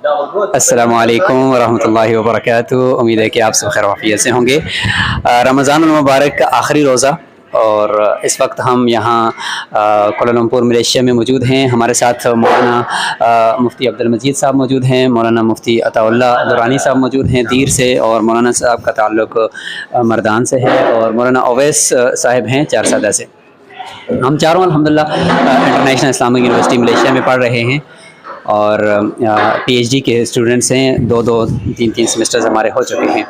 अस्सलामु अलैकुम वरहमतुल्लाहि वबरकातुहू। उम्मीद है कि आप सब खैर वाफियत से होंगे। रमज़ान मुबारक का आखिरी रोज़ा और इस वक्त हम यहाँ कोलालमपुर मलेशिया में मौजूद हैं। हमारे साथ मौलाना मुफ्ती अब्दुल मजीद साहब मौजूद हैं, मौलाना मुफ्ती अताउल्लाह दुरानी साहब मौजूद हैं दीर से, और मौलाना साहब का ताल्लुक़ मर्दान से है, और मौलाना अवैस साहब हैं चारसादा से। हम चारों अल्हम्दुलिल्लाह इंटरनेशनल इस्लामिक यूनिवर्सिटी मलेशिया में पढ़ रहे हैं और पीएचडी के स्टूडेंट्स हैं। दो दो तीन तीन सेमेस्टर्स हमारे हो चुके हैं।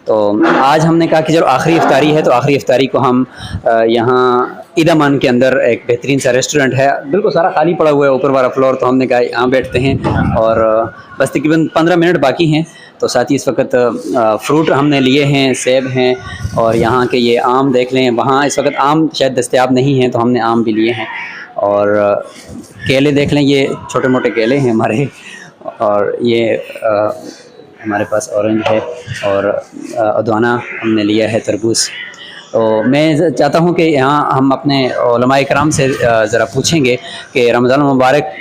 तो आज हमने कहा कि चलो आखिरी इफ्तारी है, तो आखिरी इफ्तारी को हम यहाँ ईदामन के अंदर एक बेहतरीन सा रेस्टोरेंट है, बिल्कुल सारा खाली पड़ा हुआ है ऊपर वाला फ्लोर, तो हमने कहा यहाँ बैठते हैं। और बस तकरीबन 15 मिनट बाकी हैं, तो साथ ही इस वक्त फ्रूट हमने लिए हैं, सेब हैं, और यहाँ के ये आम देख लें। वहाँ इस वक्त आम शायद दस्तयाब नहीं हैं, तो हमने आम भी लिए हैं। और केले देख लें, ये छोटे मोटे केले हैं हमारे, और ये हमारे पास ऑरेंज है, और अदवाना हमने लिया है, तरबूज। तो मैं चाहता हूँ कि यहाँ हम अपने उलमाए कराम से ज़रा पूछेंगे कि रमज़ान मुबारक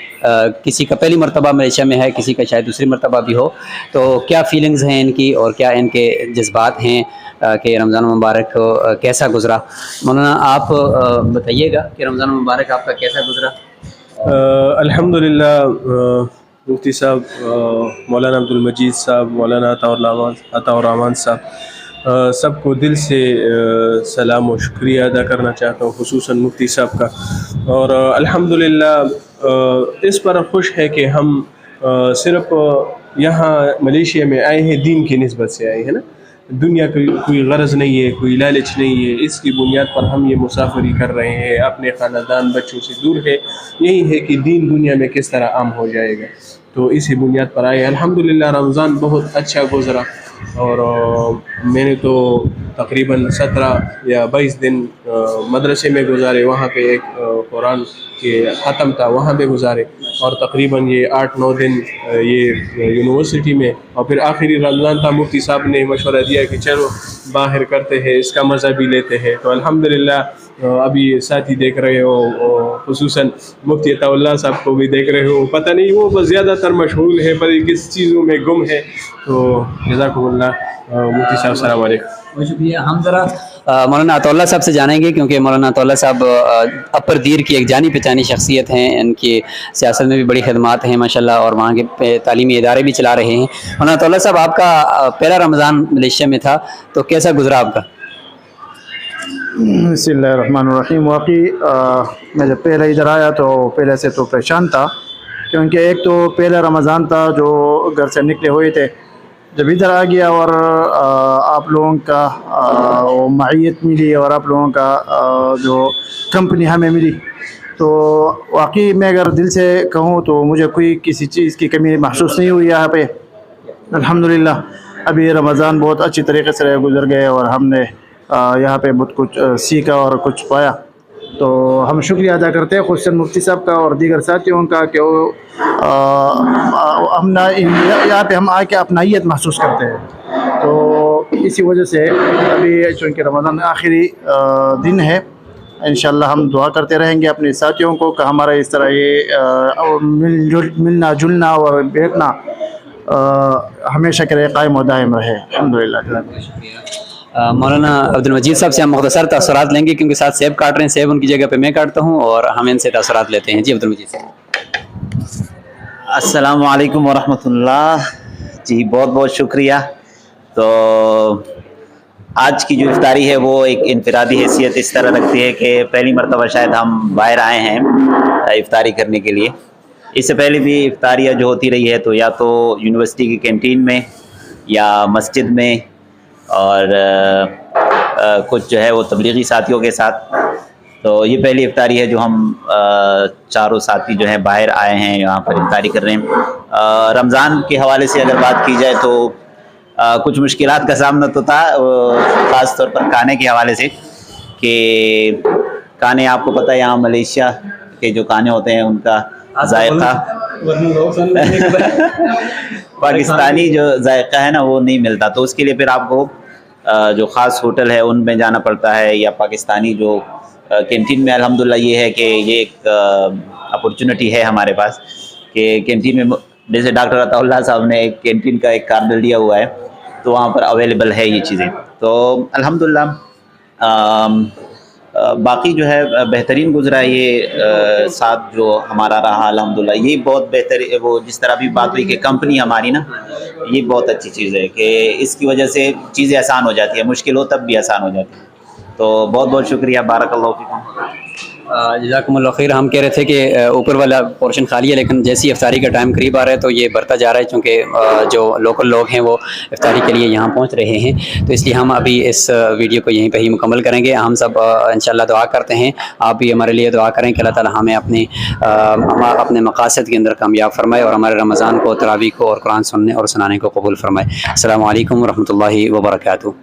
किसी का पहली मरतबा मलेशिया में है, किसी का शायद दूसरी मरतबा भी हो, तो क्या फ़ीलिंग्स हैं इनकी और क्या इनके जज्बात हैं कि रमज़ान मुबारक कैसा गुज़रा। मौलाना आप बताइएगा कि रमज़ान मुबारक आपका कैसा गुज़रा। अल्हम्दुलिल्लाह, मुफ्ती साहब, मौलाना अब्दुल मजीद साहब, मौलाना अताउर्रहमान साहब, सबको दिल से सलाम और शुक्रिया अदा करना चाहता हूँ, खुसूसन मुफ्ती साहब का। और अल्हम्दुलिल्लाह इस पर खुश है कि हम सिर्फ यहाँ मलेशिया में आए हैं, दीन की निस्बत से आए हैं ना। दुनिया की कोई गरज नहीं है, कोई लालच नहीं है, इसकी बुनियाद पर हम ये मुसाफरी कर रहे हैं, अपने ख़ानदान बच्चों से दूर है। यही है कि दीन दुनिया में किस तरह आम हो जाएगा, तो इसी बुनियाद पर आए। अल्हम्दुलिल्लाह रमज़ान बहुत अच्छा गुज़रा, और मैंने तो तकरीबन 17 या 22 दिन मदरसे में गुजारे, वहाँ पे एक कुरान के ख़त्म था, वहाँ पे गुजारे, और तकरीबन ये 8-9 दिन ये यूनिवर्सिटी में। और फिर आखिरी रमज़ान था, मुफ्ती साहब ने मशवरा दिया कि चलो बाहर करते हैं, इसका मज़ा भी लेते हैं। तो अल्हम्दुलिल्लाह अभी साथी देख रहे हो, खुसूसन मुफ्ती अताउल्लाह साहब को भी देख रहे हो, पता नहीं वो बस ज़्यादातर मशगूल है, पर किस चीज़ों में गुम है। तो जज़ाकुमुल्लाह मुफ्ती साहब, अस्सलाम वालेकुम। शुक्रिया। हम ज़रा मौलाना अताउल्लाह साहब से जानेंगे, क्योंकि मौलाना अताउल्लाह साहब अपर दीर की एक जानी पहचानी शख्सियत हैं, इनकी सियासत में भी बड़ी खदमात हैं माशाल्लाह, और वहाँ के तालीमी इदारे भी चला रहे हैं। मौलाना अताउल्लाह साहब, आपका पहला रमज़ान मलेशिया में था, तो कैसा गुजरा आपका? बिस्मिल्लाहिर्रहमानिर्रहीम। वाकई मैं जब पहले इधर आया तो पहले से तो परेशान था, क्योंकि एक तो पहला रमज़ान था जो घर से निकले हुए थे। जब इधर आ गया और आप लोगों का वो माहियत मिली और आप लोगों का जो कंपनी हमें मिली, तो वाकई मैं अगर दिल से कहूँ तो मुझे कोई किसी चीज़ की कमी महसूस नहीं हुई यहाँ पे। अल्हम्दुलिल्लाह अभी रमज़ान बहुत अच्छी तरीके से गुजर गए, और हमने यहाँ पे बहुत कुछ सीखा और कुछ पाया। तो हम शुक्रिया अदा करते हैं खुद मुफ्ती साहब का और दीगर साथियों का कि वो हम ना यहाँ पे हम आके अपनाइयत महसूस करते हैं। तो इसी वजह से अभी चूँकि रमज़ान आखिरी दिन है, इंशाल्लाह हम दुआ करते रहेंगे अपने साथियों को कि हमारा इस तरह ये मिलना जुलना और बैठना हमेशा के लिए कायम और दायम रहे। अल्हम्दुलिल्लाह। मौलाना अब्दुल मजीद साहब से हम मुख्तसर तअस्सुरात लेंगे, क्योंकि साथ सेब काट रहे हैं, सेब उनकी जगह पे मैं काटता हूँ, और हम इनसे तअस्सुरात लेते हैं। जी अब्दुल मजीद साहब। अस्सलामु अलैकुम वरहमतुल्लाह। जी बहुत बहुत शुक्रिया। तो आज की जो इफ्तारी है वो एक इनफरादी हैसियत इस तरह रखती है कि पहली मरतबा शायद हम बाहर आए हैं इफ्तारी करने के लिए। इससे पहले भी इफ्तारियाँ जो होती रही है तो या तो यूनिवर्सिटी की कैंटीन में या मस्जिद में, और कुछ जो है वो तबलीगी साथियों के साथ। तो ये पहली इफ्तारी है जो हम चारों साथी जो हैं बाहर आए हैं, यहाँ पर इफ्तारी कर रहे हैं। रमज़ान के हवाले से अगर बात की जाए तो कुछ मुश्किलात का सामना तो था, ख़ास तौर पर खाने के हवाले से, कि खाने आपको पता है यहाँ मलेशिया के जो खाने होते हैं उनका जायका पाकिस्तानी जो जायका है ना वो नहीं मिलता। तो उसके लिए फिर आपको जो ख़ास होटल है उनमें जाना पड़ता है, या पाकिस्तानी जो कैंटीन में। अल्हम्दुलिल्लाह ये है कि ये एक अपॉर्चुनिटी है हमारे पास कि कैंटीन में जैसे डॉक्टर अताउल्लाह साहब ने एक कैंटीन का एक कार्ड दिया हुआ है, तो वहाँ पर अवेलेबल है ये चीज़ें। तो अल्हम्दुलिल्लाह बाकी जो है बेहतरीन गुजरा ये साथ जो हमारा रहा अल्हम्दुलिल्लाह। ये बहुत बेहतर, वो जिस तरह भी बात हुई कि कंपनी हमारी ना, ये बहुत अच्छी चीज़ है कि इसकी वजह से चीज़ें आसान हो जाती है, मुश्किल हो तब भी आसान हो जाती है। तो बहुत बहुत शुक्रिया, बारकल्लाहु फीकुम। जज़ाकुमुल्लाह खैर। हम कह रहे थे कि ऊपर वाला पोर्शन खाली है, लेकिन जैसी इफ्तारी का टाइम करीब आ रहा है तो ये बढ़ता जा रहा है, क्योंकि जो लोकल लोग हैं वो इफ्तारी के लिए यहाँ पहुँच रहे हैं। तो इसलिए हम अभी इस वीडियो को यहीं पे ही मुकम्मल करेंगे। हम सब इंशाल्लाह दुआ करते हैं, आप भी हमारे लिए दुआ करें कि अल्लाह ताला हमें अपने मकासद के अंदर कामयाब फरमाए और हमारे रमज़ान को, तरावी को और कुरान सुनने और सुनाने को कबूल फरमाए। अस्सलामु अलैकुम व रहमतुल्लाहि व बरकातुहू।